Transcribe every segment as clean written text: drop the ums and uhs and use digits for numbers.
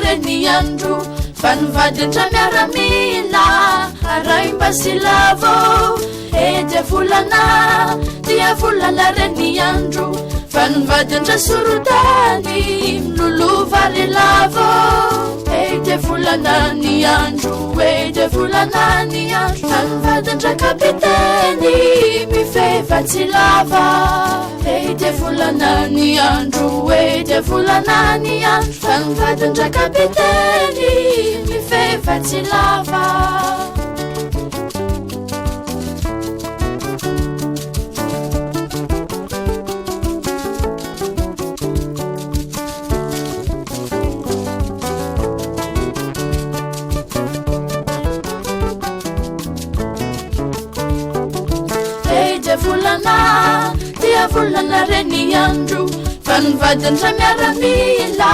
reniandro vanivadintra miaramila araimbasilavô edy volana dia volana reniandro vanivadintra sorotany milolovaly lavô edy volana niandro edy volana niandro vanivadintra kapiteny mifevatsy lava edy volana niandro edy volana niandro vanivadintra kapiteny mifevatsy lava volana dia volana reniandro vanivadintra miaramila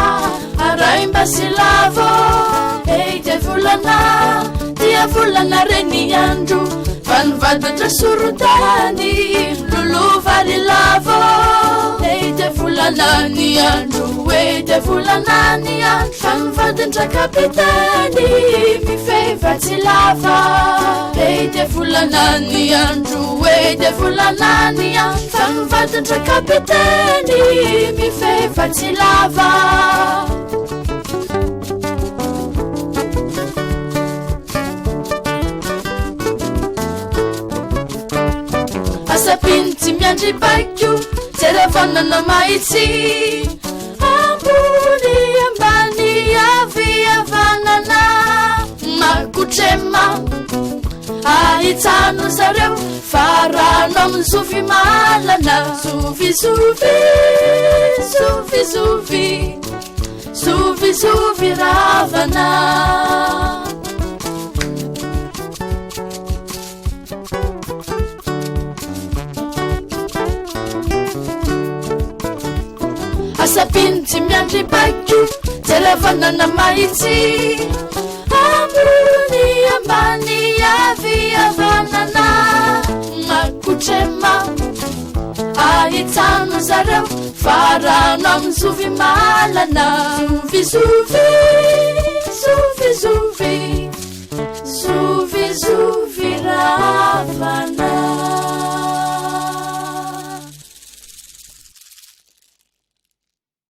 araimbasilavô edy volana dia volana reniandro vanivadintra sorotany lolovaly lavô edy volana niandro edy volana niandro vanivadintra kapiteny mifevatsy lava edy volana niandro edy volana niandro vanivadintra kapiteny mifevatsy lava asapinitsy miandribakio zeravanana mahitsy ambony ambany aviavanana makotrema ahitsano zareo farano amin'ny sofy malana sofisofy sofisofy sofisofy ravana asapinitsy miandribakio zeravanana mahitsy ambony ambany aviavanana makotrema ahitsano zareo farano amin'ny sofy malana sofisofy sofisofy